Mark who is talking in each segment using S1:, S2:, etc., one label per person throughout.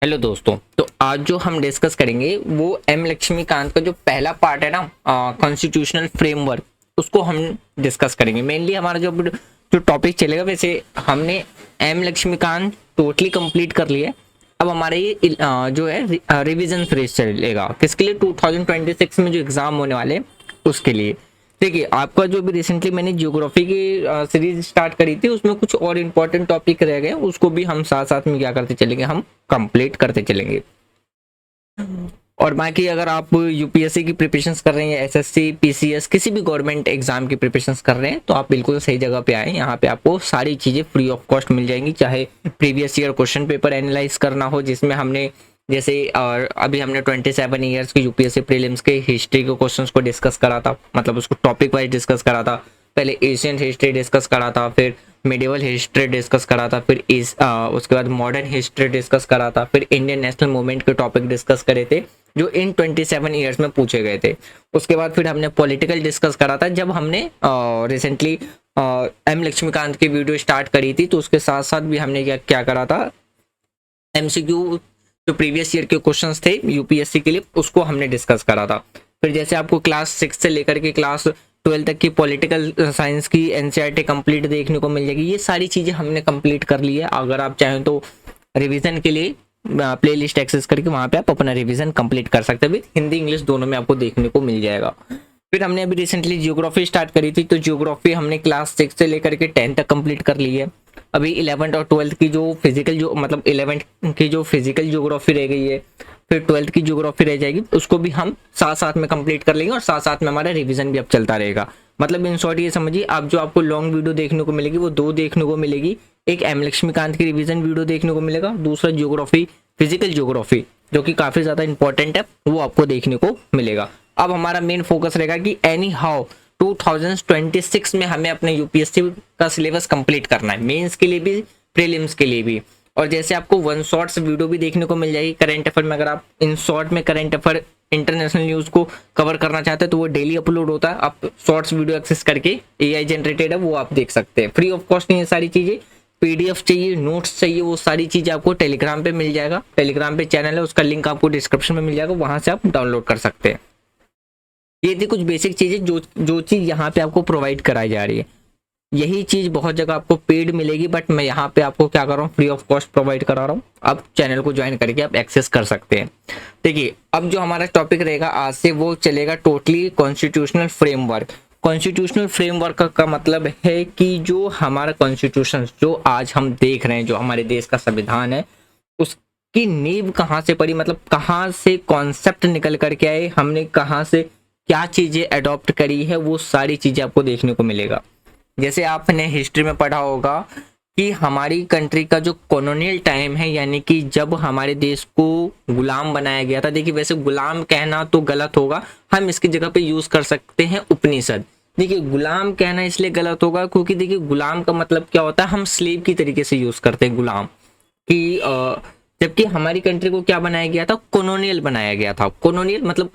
S1: Hello दोस्तों। तो आज जो हम डिस्कस करेंगे वो एम लक्ष्मीकांत का जो पहला पार्ट है ना, कॉन्स्टिट्यूशनल फ्रेमवर्क, उसको हम डिस्कस करेंगे। मेनली हमारा जो जो टॉपिक चलेगा, वैसे हमने एम लक्ष्मीकांत टोटली कंप्लीट कर लिया है। अब हमारा ये जो है रिवीजन फेज चलेगा किसके लिए, 2026 में जो एग्जाम होने वाले हैं उसके लिए। देखिए, आपका जो भी रिसेंटली मैंने ज्योग्राफी की सीरीज स्टार्ट करी थी, उसमें कुछ और इम्पोर्टेंट टॉपिक रह गए, उसको भी हम साथ साथ में क्या करते चलेंगे, हम कंप्लीट करते चलेंगे। और बाकी अगर आप यूपीएससी की प्रिपरेशंस कर रहे हैं या एसएससी पीसीएस किसी भी गवर्नमेंट एग्जाम की प्रिपरेशंस कर रहे हैं, तो आप बिल्कुल सही जगह पे आए। यहाँ पे आपको सारी चीज़ें फ्री ऑफ कॉस्ट मिल जाएंगी। चाहे previous year question paper analyse करना हो, जिसमें हमने जैसे और अभी हमने 27 ईयर्स की यूपीएससी प्रीलिम्स के हिस्ट्री के क्वेश्चंस को डिस्कस करा था, मतलब उसको टॉपिक वाइज डिस्कस करा था। पहले एशियन हिस्ट्री डिस्कस करा था, फिर मिडिवल हिस्ट्री डिस्कस करा था, फिर उसके बाद मॉडर्न हिस्ट्री डिस्कस करा था, फिर इंडियन नेशनल मूवमेंट के टॉपिक डिस्कस करे थे जो इन 27 ईयर्स में पूछे गए थे। उसके बाद फिर हमने पॉलिटिकल डिस्कस करा था जब हमने रिसेंटली एम लक्ष्मीकांत की वीडियो स्टार्ट करी थी। तो उसके साथ साथ भी हमने क्या करा था, एमसीक्यू जो प्रीवियस ईयर के क्वेश्चंस थे यूपीएससी के लिए, उसको हमने डिस्कस करा था। फिर जैसे आपको क्लास 6 से लेकर के क्लास 12 तक की पॉलिटिकल साइंस की एनसीईआरटी कंप्लीट देखने को मिल जाएगी। ये सारी चीज़ें हमने कंप्लीट कर ली है। अगर आप चाहें तो रिवीजन के लिए प्लेलिस्ट एक्सेस करके वहाँ पे आप अपना रिवीजन कंप्लीट कर सकते हैं। विद हिंदी इंग्लिश दोनों में आपको देखने को मिल जाएगा। फिर हमने अभी रिसेंटली जियोग्राफी स्टार्ट करी थी, तो जियोग्राफी हमने क्लास 6 से लेकर के 10 तक कंप्लीट कर ली है। अभी 11th और 12th की जो फिजिकल जो मतलब 11th की जो फिजिकल ज्योग्राफी रह गई है, फिर 12th की ज्योग्राफी रह जाएगी, उसको भी हम साथ साथ में कंप्लीट कर लेंगे और साथ साथ में हमारा रिवीजन भी अब चलता रहेगा। मतलब इन शॉर्ट ये समझिए, आप जो आपको लॉन्ग वीडियो देखने को मिलेगी वो दो देखने को मिलेगी। एक एम लक्ष्मीकांत की रिवीजन वीडियो देखने को मिलेगा, दूसरा ज्योग्राफी फिजिकल ज्योग्राफी जो कि काफ़ी ज़्यादा इंपॉर्टेंट है, वो आपको देखने को मिलेगा। अब हमारा मेन फोकस रहेगा कि एनी हाउ 2026 में हमें अपने यूपीएससी का सिलेबस कंप्लीट करना है, मेंस के लिए भी प्रीलिम्स के लिए भी। और जैसे आपको वन शॉट्स वीडियो भी देखने को मिल जाएगी करंट अफेयर में। अगर आप इन शॉर्ट में करंट अफेयर इंटरनेशनल न्यूज़ को कवर करना चाहते हैं तो वो डेली अपलोड होता है। आप शॉर्ट्स वीडियो एक्सेस करके एआई जनरेटेड है, वो आप देख सकते हैं। फ्री ऑफ कॉस्ट नहीं है सारी चीज़ें। पीडीएफ चाहिए, नोट्स चाहिए, वो सारी चीज़ें आपको टेलीग्राम पे मिल जाएगा। टेलीग्राम पे चैनल है, उसका लिंक आपको डिस्क्रिप्शन में मिल जाएगा, वहाँ से आप डाउनलोड कर सकते हैं। ये थी कुछ बेसिक चीज़ें जो चीज़ यहाँ पे आपको प्रोवाइड कराई जा रही है। यही चीज़ बहुत जगह आपको पेड मिलेगी, बट मैं यहाँ पे आपको क्या कर रहा हूँ, फ्री ऑफ कॉस्ट प्रोवाइड करा रहा हूँ। आप चैनल को ज्वाइन करके आप एक्सेस कर सकते हैं। देखिए, अब जो हमारा टॉपिक रहेगा आज से वो चलेगा totally constitutional framework. Constitutional framework का मतलब है कि जो हमारा कॉन्स्टिट्यूशन जो आज हम देख रहे हैं, जो हमारे देश का संविधान है, उसकी नींव कहाँ से पड़ी, मतलब कहाँ से कॉन्सेप्ट निकल करके आए, हमने कहाँ से क्या चीज़ें अडॉप्ट करी है, वो सारी चीज़ें आपको देखने को मिलेगा। जैसे आपने हिस्ट्री में पढ़ा होगा कि हमारी कंट्री का जो कॉलोनियल टाइम है, यानी कि जब हमारे देश को गुलाम बनाया गया था। देखिए, वैसे गुलाम कहना तो गलत होगा, हम इसकी जगह पे यूज़ कर सकते हैं उपनिषद। देखिए, गुलाम कहना इसलिए गलत होगा क्योंकि देखिए गुलाम का मतलब क्या होता है, हम स्लेव की तरीके से यूज़ करते हैं गुलाम कि जबकि हमारी कंट्री को क्या बनाया गया था, कॉलोनियल बनाया गया था। कॉलोनियल मतलब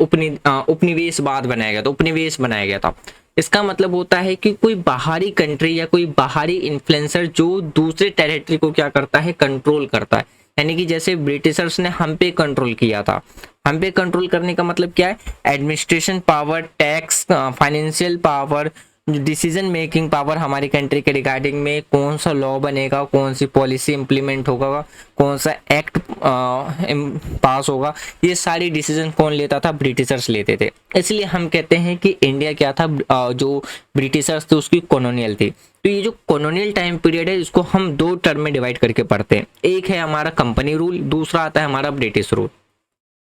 S1: उपनिवेशवाद बनाया गया था, उपनिवेश बनाया गया था। इसका मतलब होता है कि कोई बाहरी कंट्री या कोई बाहरी इन्फ्लुएंसर जो दूसरे टेरिटरी को क्या करता है, कंट्रोल करता है। यानी कि जैसे ब्रिटिशर्स ने हम पे कंट्रोल किया था। हम पे कंट्रोल करने का मतलब क्या है, administration power, tax, financial power, decision making power हमारी कंट्री के रिगार्डिंग में, कौन सा लॉ बनेगा, कौन सी पॉलिसी इंप्लीमेंट होगा, कौन सा एक्ट पास होगा, ये सारी डिसीजन कौन लेता था, ब्रिटिशर्स लेते थे। इसलिए हम कहते हैं कि इंडिया क्या था, जो ब्रिटिशर्स थे उसकी कॉलोनियल थी। तो ये जो कॉलोनियल टाइम पीरियड है, इसको हम दो टर्म में डिवाइड करके पढ़ते हैं। एक है हमारा कंपनी रूल, दूसरा आता है हमारा ब्रिटिश रूल।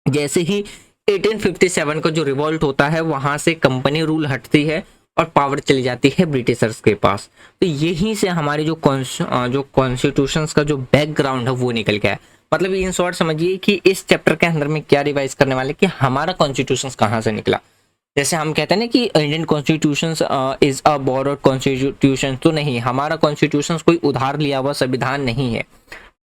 S1: जैसे ही 1857 का जो रिवॉल्ट होता है, वहां से कंपनी रूल हटती है और पावर चली जाती है ब्रिटिशर्स के पास। तो यहीं से हमारे जो कॉन्स्टिट्यूशंस का जो बैकग्राउंड है वो निकल गया है। मतलब इन शॉर्ट समझिए कि इस चैप्टर के अंदर में क्या रिवाइज करने वाले कि हमारा कॉन्स्टिट्यूशंस कहाँ से निकला। जैसे हम कहते हैं ना कि Indian constitution is a borrowed constitution, तो नहीं, हमारा कॉन्स्टिट्यूशन कोई उधार लिया हुआ संविधान नहीं है।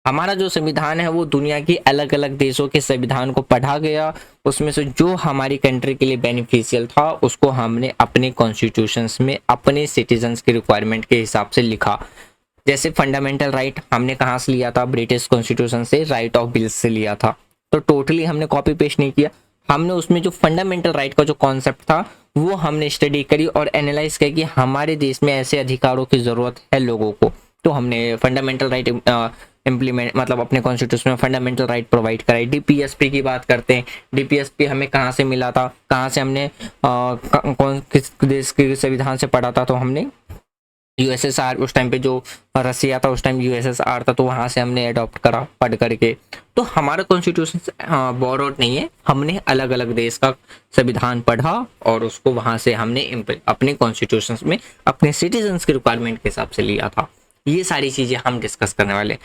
S1: हमारा जो संविधान है वो दुनिया की अलग अलग देशों के संविधान को पढ़ा गया, उसमें से जो हमारी कंट्री के लिए बेनिफिशियल था उसको हमने अपने कॉन्स्टिट्यूशंस में अपने सिटीजन्स के रिक्वायरमेंट के हिसाब से लिखा। जैसे फंडामेंटल राइट हमने कहाँ से लिया था, ब्रिटिश कॉन्स्टिट्यूशन से, राइट ऑफ बिल्स से लिया था। तो टोटली हमने कॉपी पेस्ट नहीं किया, हमने उसमें जो फंडामेंटल राइट का जो कॉन्सेप्ट था वो हमने स्टडी करी और एनालाइज किया कि हमारे देश में ऐसे अधिकारों की ज़रूरत है लोगों को। तो हमने फंडामेंटल राइट इम्प्लीमेंट मतलब अपने कॉन्स्टिट्यूशन में फंडामेंटल राइट प्रोवाइड कराई। डीपीएसपी की बात करते हैं, डीपीएसपी हमें कहाँ से मिला था, कहाँ से हमने कौन किस देश के संविधान से पढ़ा था, तो हमने यूएसएसआर, उस टाइम पे जो रसिया था उस टाइम यूएसएसआर था, तो वहाँ से हमने अडॉप्ट करा पढ़ करके। तो हमारा कॉन्स्टिट्यूशन बोरोड नहीं है, हमने अलग अलग देश का संविधान पढ़ा और उसको वहाँ से हमने अपने कॉन्स्टिट्यूशन में अपने सिटीजन्स के रिक्वायरमेंट के हिसाब से लिया था। ये सारी चीज़ें हम डिस्कस करने वाले।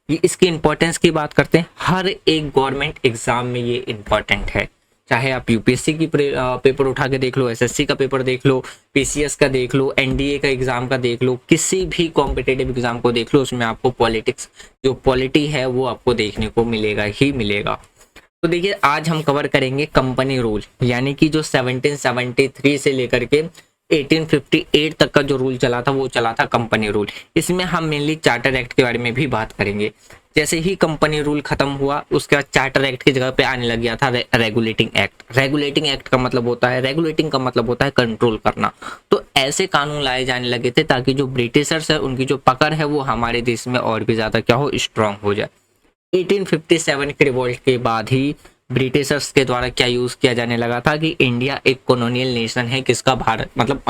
S1: ये इसकी इंपॉर्टेंस की बात करते हैं, हर एक गवर्नमेंट एग्जाम में ये इंपॉर्टेंट है। चाहे आप यूपीएससी की पेपर उठा के देख लो, एसएससी का पेपर देख लो, पीसीएस का देख लो, एनडीए का एग्जाम का देख लो, किसी भी कॉम्पिटेटिव एग्जाम को देख लो, उसमें आपको पॉलिटिक्स जो पॉलिटी है वो आपको देखने को मिलेगा ही मिलेगा। तो देखिए आज हम कवर करेंगे कंपनी रूल, यानी कि जो 1773 से लेकर के 1858 तक का जो रूल चला था वो चला था कंपनी रूल। इसमें हम मेनली चार्टर एक्ट के बारे में भी बात करेंगे। जैसे ही कंपनी रूल खत्म हुआ उसके बाद चार्टर एक्ट की जगह पे आने लग गया था रेगुलेटिंग एक्ट। रेगुलेटिंग एक्ट का मतलब होता है, रेगुलेटिंग का मतलब होता है कंट्रोल करना। तो ऐसे कानून लाए जाने लगे थे ताकि जो ब्रिटिशर्स है उनकी जो पकड़ है वो हमारे देश में और भी ज्यादा क्या हो, स्ट्रांग हो जाए। 1857 के रिवॉल्ट के बाद ही ब्रिटिशर्स के द्वारा क्या यूज किया जाने लगा था कि इंडिया एक कॉलोनियल नेशन है। किसका? भारत, मतलब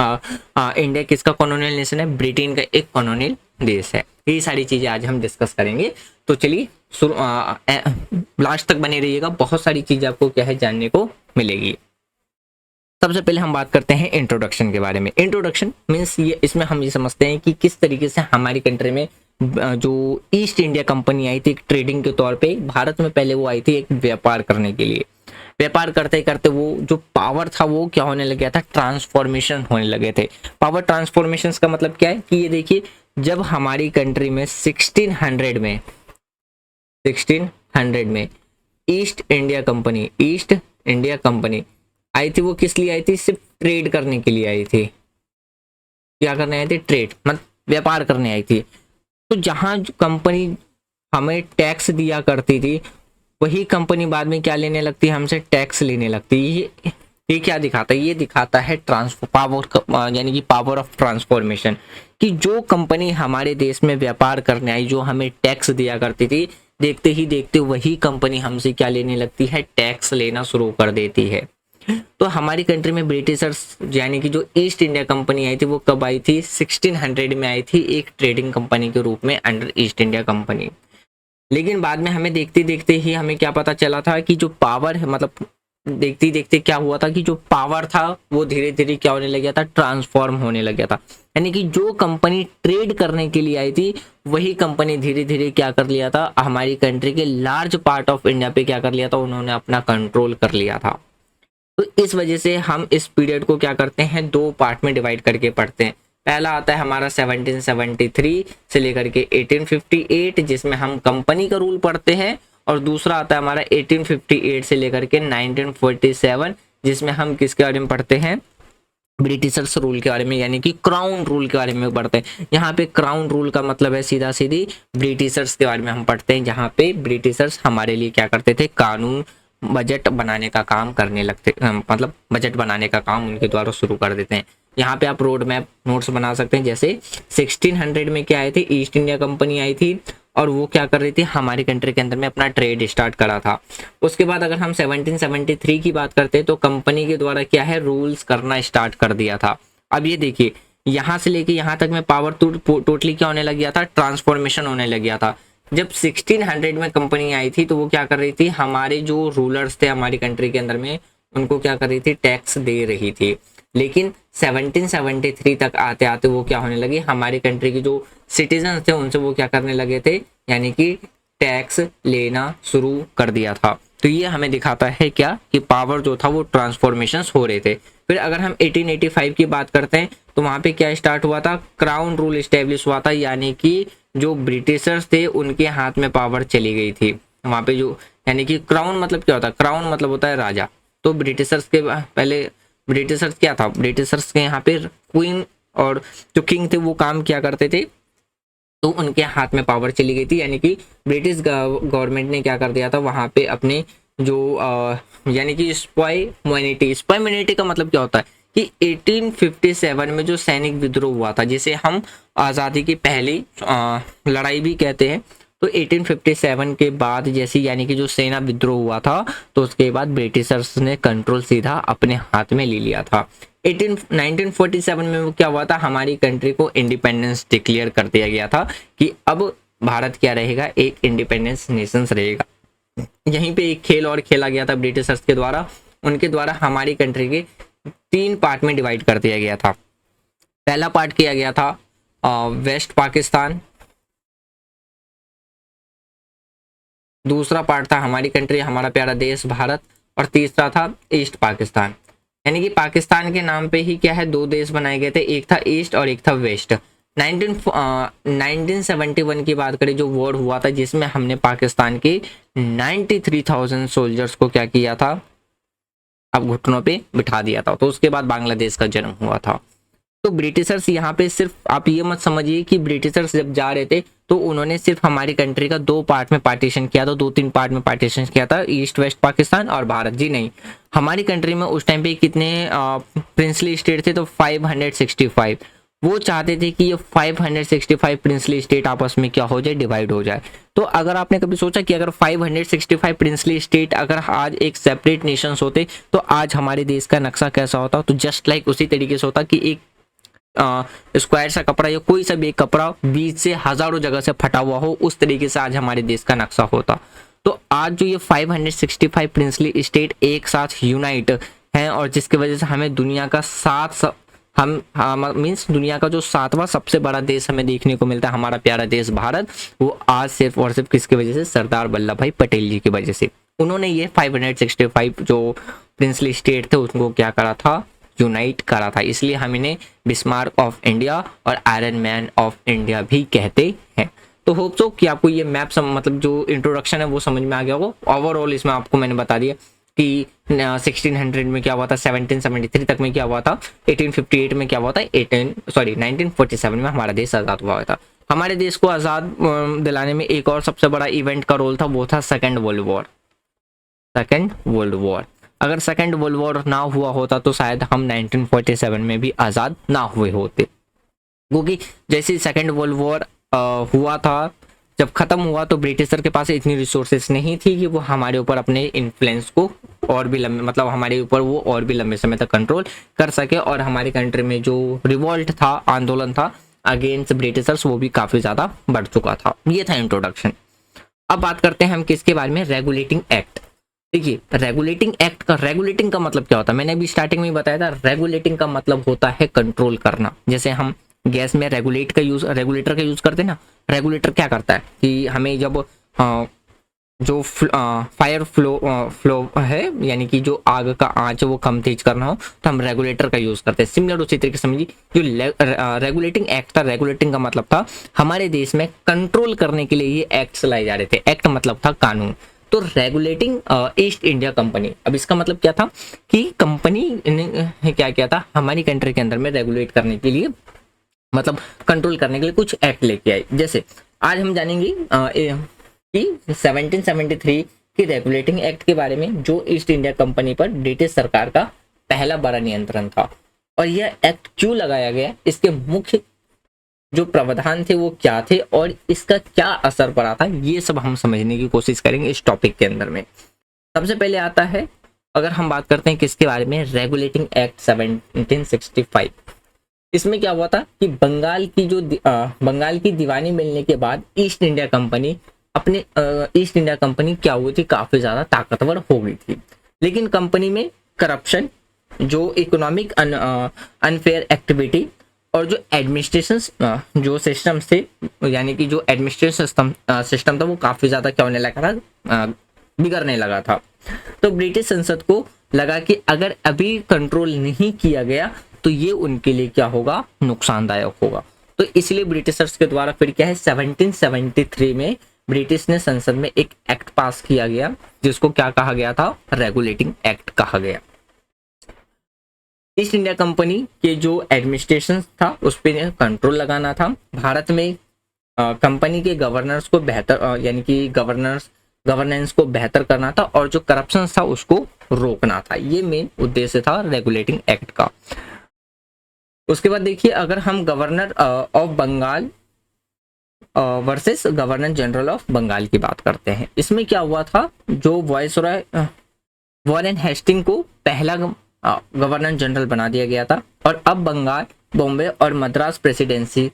S1: इंडिया किसका कॉलोनियल नेशन है? ब्रिटेन का एक कॉलोनियल देश है। ये सारी चीजें आज हम डिस्कस करेंगे। तो चलिए लास्ट तक बने रहिएगा, बहुत सारी चीजें आपको क्या है जानने को मिलेगी। सबसे पहले हम बात करते हैं इंट्रोडक्शन के बारे में। इंट्रोडक्शन मीन्स ये, इसमें हम ये समझते हैं कि किस तरीके से हमारी कंट्री में जो ईस्ट इंडिया कंपनी आई थी एक ट्रेडिंग के तौर पे भारत में, पहले वो आई थी एक व्यापार करने के लिए। व्यापार करते करते वो जो पावर था वो क्या होने लग गया था, ट्रांसफॉर्मेशन होने लगे थे। पावर ट्रांसफॉर्मेशन का मतलब क्या है कि ये देखिए, जब हमारी कंट्री में 1600 में ईस्ट इंडिया कंपनी आई थी, वो किस लिए आई थी? सिर्फ ट्रेड करने के लिए आई थी। क्या करने आई थी? ट्रेड, मतलब व्यापार करने आई थी। तो जहां कंपनी हमें टैक्स दिया करती थी वही कंपनी बाद में क्या लेने लगती है? हमसे टैक्स लेने लगती है। ये क्या दिखाता है? ये दिखाता है पावर, यानी कि पावर ऑफ ट्रांसफॉर्मेशन, कि जो कंपनी हमारे देश में व्यापार करने आई, जो हमें टैक्स दिया करती थी, देखते ही देखते वही कंपनी हमसे क्या लेने लगती है? टैक्स लेना शुरू कर देती है। तो हमारी कंट्री में ब्रिटिशर्स यानी कि जो ईस्ट इंडिया कंपनी आई थी वो कब आई थी? 1600 में आई थी, एक ट्रेडिंग कंपनी के रूप में अंडर ईस्ट इंडिया कंपनी। लेकिन बाद में हमें देखते देखते ही हमें क्या पता चला था कि जो पावर है, मतलब देखते देखते क्या हुआ था कि जो पावर था वो धीरे धीरे क्या होने लग गया था? ट्रांसफॉर्म होने लग गया था। यानी कि जो कंपनी ट्रेड करने के लिए आई थी वही कंपनी धीरे धीरे क्या कर लिया था? हमारी कंट्री के लार्ज पार्ट ऑफ इंडिया पे क्या कर लिया था? उन्होंने अपना कंट्रोल कर लिया था। तो इस वजह से हम इस पीरियड को क्या करते हैं? दो पार्ट में डिवाइड करके पढ़ते हैं। पहला आता है हमारा 1773 से लेकर के 1858 जिसमें हम कंपनी का रूल पढ़ते हैं, और दूसरा आता है हमारा 1858 से लेकर के 1947 जिसमें हम किसके बारे में पढ़ते हैं? ब्रिटिशर्स रूल के बारे में, यानी कि क्राउन रूल के बारे में पढ़ते हैं। यहाँ पे क्राउन रूल का मतलब है सीधा सीधी ब्रिटिशर्स के बारे में हम पढ़ते हैं, जहाँ पे ब्रिटिशर्स हमारे लिए क्या करते थे? कानून, बजट बनाने का काम करने लगते, मतलब बजट बनाने का काम उनके द्वारा शुरू कर देते हैं। यहाँ पे आप रोड मैप नोट्स बना सकते हैं। जैसे 1600 में क्या आए थे? ईस्ट इंडिया कंपनी आई थी और वो क्या कर रही थी? हमारी कंट्री के अंदर में अपना ट्रेड स्टार्ट करा था। उसके बाद अगर हम 1773 की बात करते हैं तो कंपनी के द्वारा क्या है? रूल्स करना स्टार्ट कर दिया था। अब ये देखिए, यहाँ से लेके यहाँ तक में पावर टोटली क्या होने लग गया था? ट्रांसफॉर्मेशन होने लग गया था। जब 1600 में कंपनी आई थी तो वो क्या कर रही थी? हमारे जो रूलर्स थे हमारी कंट्री के अंदर में उनको क्या कर रही थी? टैक्स दे रही थी। लेकिन 1773 तक आते आते वो क्या होने लगी? हमारी कंट्री के जो सिटीजन थे उनसे वो क्या करने लगे थे? यानी कि टैक्स लेना शुरू कर दिया था। तो ये हमें दिखाता है क्या कि पावर जो था वो ट्रांसफॉर्मेशंस हो रहे थे। फिर अगर हम 1885 की बात करते हैं तो वहाँ पे क्या स्टार्ट हुआ था? क्राउन रूल स्टेब्लिश हुआ था, यानी कि जो ब्रिटिशर्स थे उनके हाथ में पावर चली गई थी वहाँ पे। जो यानी कि क्राउन मतलब क्या होता है? क्राउन मतलब होता है राजा। तो ब्रिटिशर्स के पहले ब्रिटिशर्स क्या था? ब्रिटिशर्स के यहाँ पे क्वीन और जो किंग थे वो काम किया करते थे, तो उनके हाथ में पावर चली गई थी, यानी कि ब्रिटिश गवर्नमेंट ने क्या कर दिया था वहाँ पे अपने जो यानी कि स्पॉयमिनिटी का मतलब क्या होता है कि 1857 में जो सैनिक विद्रोह हुआ था, जिसे हम आज़ादी की पहली लड़ाई भी कहते हैं, तो 1857 के बाद जैसे यानी कि जो सेना विद्रोह हुआ था, तो उसके बाद ब्रिटिशर्स ने कंट्रोल सीधा अपने हाथ में ले लिया था। 1947 में वो क्या हुआ था, हमारी कंट्री को इंडिपेंडेंस डिक्लेयर कर दिया गया था कि अब भारत क्या रहेगा, एक इंडिपेंडेंस नेशंस रहेगा। यहीं पे एक खेल और खेला गया था ब्रिटिशर्स के द्वारा, उनके द्वारा हमारी कंट्री के 3 पार्ट में डिवाइड कर दिया गया था। पहला पार्ट किया गया था वेस्ट पाकिस्तान, दूसरा पार्ट था हमारी कंट्री, हमारा प्यारा देश भारत, और तीसरा था ईस्ट पाकिस्तान। यानी कि पाकिस्तान के नाम पे ही क्या है, 2 देश बनाए गए थे, एक था ईस्ट और एक था वेस्ट। 1971 की बात करें, जो वॉर हुआ था जिसमें हमने पाकिस्तान के 93,000 सोल्जर्स को क्या किया था, अब घुटनों पे बिठा दिया था। तो उसके बाद बांग्लादेश का जन्म हुआ था। तो ब्रिटिशर्स यहाँ पे सिर्फ आप ये मत समझिए कि ब्रिटिशर्स जब जा रहे थे तो उन्होंने सिर्फ हमारी कंट्री का 2 पार्ट में पार्टीशन किया था, 2-3 पार्ट में पार्टीशन किया था, ईस्ट वेस्ट पाकिस्तान और भारत। जी नहीं, हमारी कंट्री में उस टाइम पे कितने प्रिंसली स्टेट थे, तो 565। वो चाहते थे कि ये 565 प्रिंसली स्टेट आपस में क्या हो जाए, डिवाइड हो जाए। तो अगर आपने कभी सोचा कि अगर 565 प्रिंसली स्टेट अगर आज एक सेपरेट नेशंस होते तो आज हमारे देश का नक्शा कैसा होता, तो जस्ट लाइक उसी तरीके से होता कि एक स्क्वायर सा कपड़ा या कोई सा भी एक कपड़ा बीच से हजारों जगह से फटा हुआ हो, उस तरीके से आज हमारे देश का नक्शा होता। तो आज जो ये 565 प्रिंसली स्टेट एक साथ यूनाइट हैं और जिसकी वजह से हमें दुनिया का मीन्स दुनिया का जो 7वां सबसे बड़ा देश हमें देखने को मिलता है, हमारा प्यारा देश भारत, वो आज सिर्फ और सिर्फ किसकी वजह से, सरदार वल्लभ भाई पटेल जी की वजह से। उन्होंने ये 565 जो प्रिंसली स्टेट थे उसको क्या करा था, यूनाइट करा था। इसलिए हम इन्हें बिस्मार्क ऑफ इंडिया और आयरन मैन ऑफ इंडिया भी कहते हैं। तो होप सो कि आपको ये मैप मतलब जो इंट्रोडक्शन है वो समझ में आ गया होगा। ओवरऑल इसमें आपको मैंने बता दिया कि 1600 में क्या हुआ था, 1773 तक में क्या हुआ था, 1858 में क्या हुआ था, 1947 में हमारा देश आज़ाद हुआ था। हमारे देश को आज़ाद दिलाने में एक और सबसे बड़ा इवेंट का रोल था, वो था सेकेंड वर्ल्ड वॉर। अगर सेकेंड वर्ल्ड वॉर ना हुआ होता तो शायद हम 1947 में भी आज़ाद ना हुए होते, क्योंकि जैसे सेकेंड वर्ल्ड वॉर हुआ था, जब ख़त्म हुआ तो ब्रिटिशर के पास इतनी रिसोर्सेस नहीं थी कि वो हमारे ऊपर अपने इन्फ्लुएंस को और भी लंबे मतलब हमारे ऊपर वो और भी लंबे समय तक कंट्रोल कर सके, और हमारी कंट्री में जो रिवॉल्ट था, आंदोलन था अगेंस्ट ब्रिटिशर्स, वो भी काफ़ी ज़्यादा बढ़ चुका था। ये था इंट्रोडक्शन। अब बात करते हैं हम किसके बारे में, रेगुलेटिंग एक्ट। देखिए रेगुलेटिंग का मतलब क्या होता है, मैंने अभी स्टार्टिंग में बताया था, रेगुलेटिंग का मतलब होता है कंट्रोल करना। जैसे हम गैस में रेगुलेटर का यूज करते हैं ना, रेगुलेटर क्या करता है कि हमें जब जो फायर फ्लो है, यानी कि जो आग का आंच वो कम तेज करना हो तो हम रेगुलेटर का यूज करते हैं। सिमिलर उसी तरीके से समझिए जो रेगुलेटिंग एक्ट था, रेगुलेटिंग का मतलब था हमारे देश में कंट्रोल करने के लिए ये एक्ट्स लाए जा रहे थे। एक्ट मतलब था कानून। तो रेगुलेटिंग ईस्ट इंडिया कंपनी, अब इसका मतलब क्या था कि कंपनी ने क्या किया था, हमारी कंट्री के अंदर में रेगुलेट करने के लिए, मतलब कंट्रोल करने के लिए कुछ एक्ट लेके आई। जैसे आज हम जानेंगे कि 1773 की रेगुलेटिंग एक्ट के बारे में, जो ईस्ट इंडिया कंपनी पर ब्रिटिश सरकार का पहला बड़ा नियंत्रण था। और यह एक्ट क्यों लगाया गया, इसके मुख्य जो प्रावधान थे वो क्या थे और इसका क्या असर पड़ा था, ये सब हम समझने की कोशिश करेंगे इस टॉपिक के अंदर में। सबसे पहले आता है, अगर हम बात करते हैं किसके बारे में, रेगुलेटिंग एक्ट 1765। इसमें क्या हुआ था कि बंगाल की दीवानी मिलने के बाद ईस्ट इंडिया कंपनी क्या हुई थी, काफी ज्यादा ताकतवर हो गई थी। लेकिन कंपनी में करप्शन, जो इकोनॉमिक अनफेयर एक्टिविटी और जो एडमिनिस्ट्रेशन जो सिस्टम थे, यानी कि जो एडमिनिस्ट्रेशन सिस्टम था वो काफी ज्यादा क्या होने लगा था, बिगड़ने लगा था। तो ब्रिटिश संसद को लगा कि अगर अभी कंट्रोल नहीं किया गया तो ये उनके लिए क्या होगा, नुकसानदायक होगा। तो इसलिए ब्रिटिशर्स के द्वारा फिर क्या है, 1773 में ब्रिटिश ने संसद में एक एक्ट पास किया गया जिसको क्या कहा गया था, रेगुलेटिंग एक्ट कहा गया। ईस्ट इंडिया कंपनी के जो एडमिनिस्ट्रेशन था उस पर कंट्रोल लगाना था। भारत में कंपनी के गवर्नर्स को बेहतर यानी कि गवर्नेंस को बेहतर करना था और जो करप्शन था उसको रोकना था। ये मेन उद्देश्य था रेगुलेटिंग एक्ट का। उसके बाद देखिए, अगर हम governor of Bengal versus governor general of Bengal की बात करते हैं, इसमें क्या हुआ था, जो वायसरॉय वॉरेन हेस्टिंग को पहला गवर्नर जनरल बना दिया गया था और अब बंगाल, बॉम्बे और मद्रास प्रेसिडेंसी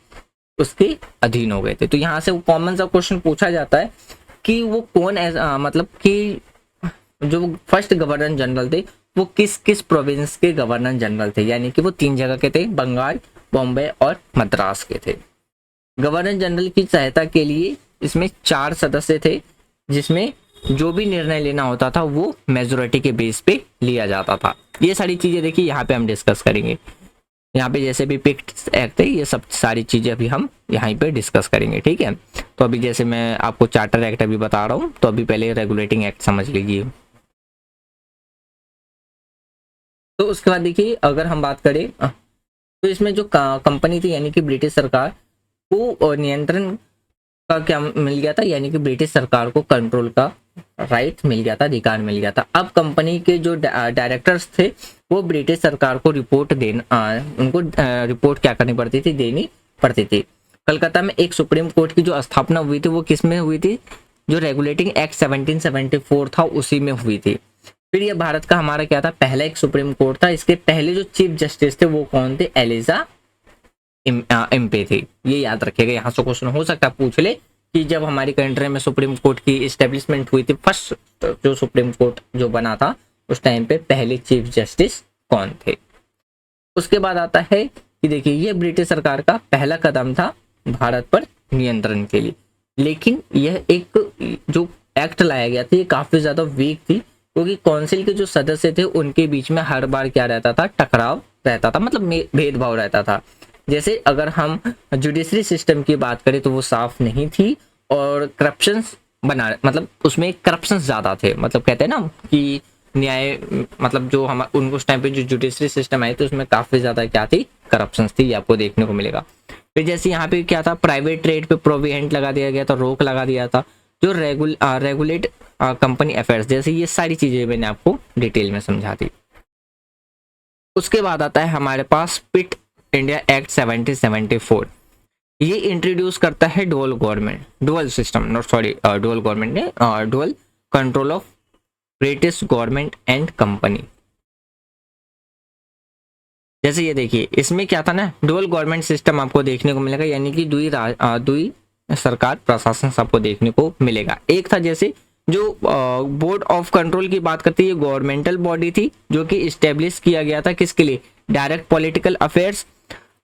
S1: उसके अधीन हो गए थे। तो यहाँ से वो कॉमन सा क्वेश्चन पूछा जाता है कि वो कौन मतलब कि जो फर्स्ट गवर्नर जनरल थे वो किस किस प्रोविंस के गवर्नर जनरल थे, यानी कि वो 3 जगह के थे, बंगाल, बॉम्बे और मद्रास के थे। गवर्नर जनरल की सहायता के लिए इसमें 4 सदस्य थे, जिसमें जो भी निर्णय लेना होता था वो मेजोरिटी के बेस पे लिया जाता था। ये सारी चीजें देखिए यहाँ पे हम डिस्कस करेंगे। यहाँ पे जैसे भी पिक्ट एक्ट है, ये सब सारी चीजें अभी हम यहाँ पे डिस्कस करेंगे, ठीक है। तो अभी जैसे मैं आपको चार्टर एक्ट अभी बता रहा हूँ, तो अभी पहले रेगुलेटिंग एक्ट समझ लीजिए। तो उसके बाद देखिए, अगर हम बात करें तो इसमें जो कंपनी थी यानी कि ब्रिटिश सरकार को नियंत्रण का क्या मिल गया था, यानी कि ब्रिटिश सरकार को कंट्रोल का राइट मिल गया था, अधिकार मिल गया था। अब कंपनी के जो डायरेक्टर्स थे वो ब्रिटिश सरकार को रिपोर्ट उनको रिपोर्ट क्या करनी पड़ती थी, देनी पड़ती थी। कलकत्ता में एक सुप्रीम कोर्ट की जो स्थापना हुई थी वो किस में हुई थी, जो रेगुलेटिंग एक्ट 1774 था उसी में हुई थी। फिर ये भारत का हमारा क्या था, पहला एक सुप्रीम कोर्ट था। इसके पहले जो चीफ जस्टिस थे वो कौन थे, एलिजा एम्पे थे। ये याद रखिएगा, यहाँ से क्वेश्चन हो सकता है पूछ ले कि जब हमारी कंट्री में सुप्रीम कोर्ट की इस्टेब्लिशमेंट हुई थी, फर्स्ट जो सुप्रीम कोर्ट जो बना था उस टाइम पे पहले चीफ जस्टिस कौन थे। उसके बाद आता है कि देखिए, ये ब्रिटिश सरकार का पहला कदम था भारत पर नियंत्रण के लिए, लेकिन यह एक जो एक्ट लाया गया था ये काफी ज्यादा वीक थी, क्योंकि काउंसिल के जो सदस्य थे उनके बीच में हर बार क्या रहता था, टकराव रहता था, मतलब भेदभाव रहता था। जैसे अगर हम जुडिशरी सिस्टम की बात करें तो वो साफ नहीं थी और करप्शन मतलब उसमें करप्शन ज्यादा थे, मतलब कहते हैं ना कि न्याय, मतलब जो हम उनको उस टाइम पे जो जुडिशरी सिस्टम आई थी उसमें काफी ज्यादा क्या थी, करप्शन थी, ये आपको देखने को मिलेगा। फिर जैसे यहाँ पे क्या था, प्राइवेट ट्रेड पे प्रोविडेंट लगा दिया गया था, रोक लगा दिया था, जो रेगुलेट कंपनी अफेयर्स, जैसे ये सारी चीजें मैंने आपको डिटेल में समझा दी। उसके बाद आता है हमारे पास पिट इंडिया एक्ट 1774। ये इंट्रोड्यूस करता है dual system, not sorry dual government ने, dual control of British government and company. जैसे ये देखिए, इसमें क्या था ना, डुअल गवर्नमेंट सिस्टम आपको देखने को मिलेगा, यानी कि दुई सरकार प्रशासन सबको देखने को मिलेगा। एक था जैसे जो बोर्ड ऑफ कंट्रोल की बात करते हैं, ये गवर्नमेंटल बॉडी थी जो कि इस्टेब्लिश किया गया था किसके लिए, डायरेक्ट पॉलिटिकल अफेयर्स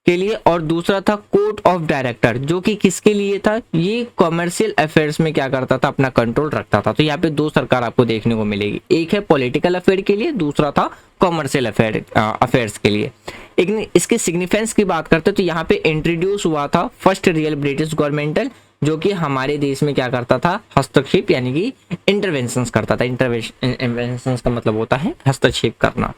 S1: के लिए, और दूसरा था कोर्ट ऑफ डायरेक्टर जो कि किसके लिए था, ये कॉमर्शियल अफेयर्स में क्या करता था, अपना कंट्रोल रखता था। तो यहाँ पे 2 सरकार आपको देखने को मिलेगी, एक है पॉलिटिकल अफेयर के लिए, दूसरा था कॉमर्शियल अफेयर्स के लिए। एक इसके सिग्निफिकेंस की बात करते हैं तो यहाँ पे इंट्रोड्यूस हुआ था फर्स्ट रियल ब्रिटिश गवर्नमेंटल, जो कि हमारे देश में क्या करता था, हस्तक्षेप यानी कि इंटरवेंशंस करता था। इंटरवेंशंस का मतलब होता है हस्तक्षेप करना।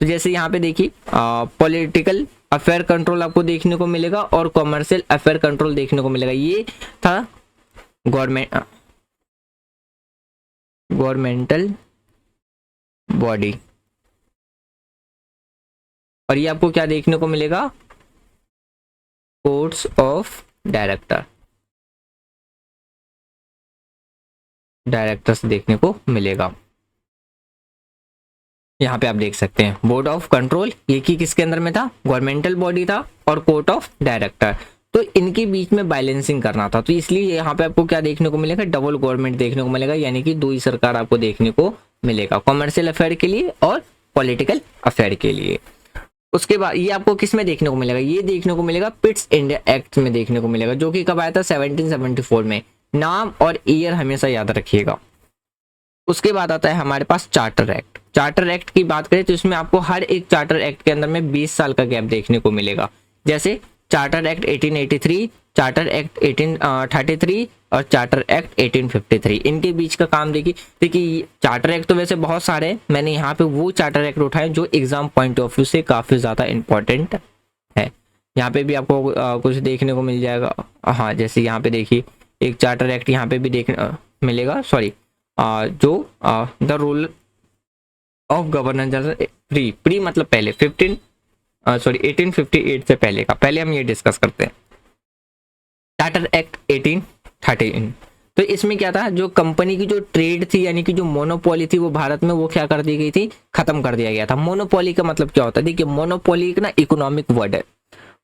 S1: तो जैसे यहाँ पे देखिए, पॉलिटिकल अफेयर कंट्रोल आपको देखने को मिलेगा और कॉमर्शियल अफेयर कंट्रोल देखने को मिलेगा। ये था गवर्नमेंटल बॉडी, और ये आपको क्या देखने को मिलेगा, कोर्ट्स ऑफ डायरेक्टर्स देखने को मिलेगा। यहाँ पे आप देख सकते हैं बोर्ड ऑफ कंट्रोल, ये की किसके अंदर में था, गवर्नमेंटल बॉडी था, और कोर्ट ऑफ डायरेक्टर, तो इनके बीच में बैलेंसिंग करना था। तो इसलिए यहाँ पे आपको क्या देखने को मिलेगा, डबल गवर्नमेंट देखने को मिलेगा, यानी कि 2 ही सरकार आपको देखने को मिलेगा, कॉमर्शियल अफेयर के लिए और पॉलिटिकल अफेयर के लिए। उसके बाद ये आपको किस में देखने को मिलेगा, ये देखने को मिलेगा पिट्स इंडिया एक्ट में देखने को मिलेगा, जो कि कब आया था, 1774 में। नाम और ईयर हमेशा याद रखिएगा। उसके बाद आता है हमारे पास चार्टर एक्ट। चार्टर एक्ट की बात करें तो इसमें आपको हर एक चार्टर एक्ट के अंदर में 20 साल का गैप देखने को मिलेगा। जैसे चार्टर एक्ट 1883, चार्टर एक्ट 1833 और चार्टर एक्ट 1853, इनके बीच का काम देखिए चार्टर एक्ट तो वैसे बहुत सारे हैं, मैंने यहाँ पे वो चार्टर एक्ट उठाए जो एग्जाम पॉइंट ऑफ व्यू से काफी ज्यादा इंपॉर्टेंट है। यहाँ पे भी आपको कुछ देखने को मिल जाएगा। हाँ, जैसे यहाँ पे देखिए एक चार्टर एक्ट यहाँ पे भी देखने मिलेगा, सॉरी जो the rule of governance general pre मतलब पहले 1858 से पहले का, पहले हम ये डिस्कस करते हैं। चार्टर एक्ट 1813, तो इसमें क्या था, जो कंपनी की जो ट्रेड थी यानी कि जो मोनोपोली थी वो भारत में वो क्या कर दी गई थी, खत्म कर दिया गया था। मोनोपोली का मतलब क्या होता है, देखिए मोनोपोली एक ना इकोनॉमिक वर्ड है।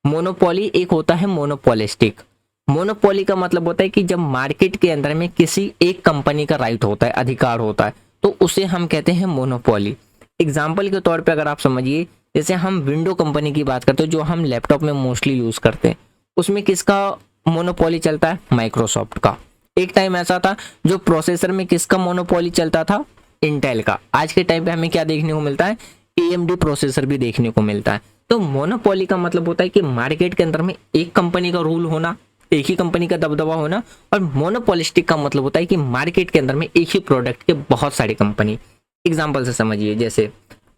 S1: मोनोपोली एक होता है मोनोपोलिस्टिक। मोनोपोली का मतलब होता है कि जब मार्केट के अंदर में किसी एक कंपनी का राइट होता है, अधिकार होता है, तो उसे हम कहते हैं मोनोपोली। एग्जाम्पल के तौर पे अगर आप समझिए, जैसे हम विंडो कंपनी की बात करते हैं जो हम लैपटॉप में मोस्टली यूज करते हैं, उसमें किसका मोनोपोली चलता है, माइक्रोसॉफ्ट का। एक टाइम ऐसा था जो प्रोसेसर में किसका मोनोपोली चलता था, इंटेल का। आज के टाइम पे हमें क्या देखने को मिलता है, AMD प्रोसेसर भी देखने को मिलता है। तो मोनोपोली का मतलब होता है कि मार्केट के अंदर में एक कंपनी का रूल होना, एक ही कंपनी का दबदबा होना। और मोनोपोलिस्टिक का मतलब होता है कि मार्केट के अंदर में एक ही प्रोडक्ट के बहुत सारी कंपनी। एग्जाम्पल से समझिए, जैसे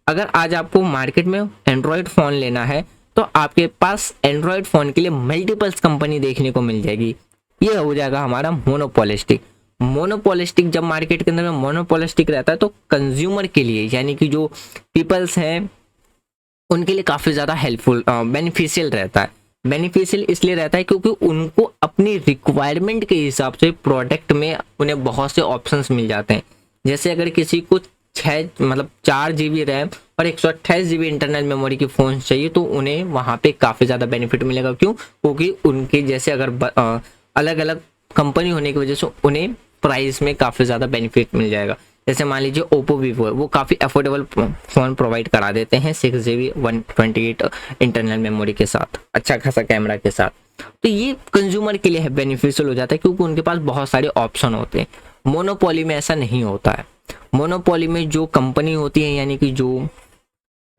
S1: अगर आज आपको मार्केट में एंड्रॉयड फ़ोन लेना है तो आपके पास एंड्रॉयड फ़ोन के लिए मल्टीपल्स कंपनी देखने को मिल जाएगी। ये हो जाएगा हमारा मोनोपोलिस्टिक। मोनोपोलिस्टिक जब मार्केट के अंदर में मोनोपोलिस्टिक रहता है तो कंज्यूमर के लिए यानी कि जो पीपल्स हैं उनके लिए काफ़ी ज़्यादा हेल्पफुल बेनिफिशियल रहता है। बेनिफिशियल इसलिए रहता है क्योंकि उनको अपनी रिक्वायरमेंट के हिसाब से प्रोडक्ट में उन्हें बहुत से ऑप्शंस मिल जाते हैं। जैसे अगर किसी को 4 GB रैम और 128 GB इंटरनल मेमोरी की फ़ोन चाहिए तो उन्हें वहाँ पे काफ़ी ज़्यादा बेनिफिट मिलेगा। क्यों? क्योंकि उनके जैसे अगर अलग अलग कंपनी होने की वजह से उन्हें प्राइस में काफ़ी ज़्यादा बेनिफिट मिल जाएगा। जैसे मान लीजिए ओप्पो वीवो है, वो काफ़ी अफोर्डेबल फ़ोन प्रोवाइड करा देते हैं 6 GB 128 इंटरनल मेमोरी के साथ, अच्छा खासा कैमरा के साथ। तो ये कंज्यूमर के लिए है बेनिफिशियल हो जाता है क्योंकि उनके पास बहुत सारे ऑप्शन होते हैं। मोनोपोली में ऐसा नहीं होता है। मोनोपोली में जो कंपनी होती है यानी कि जो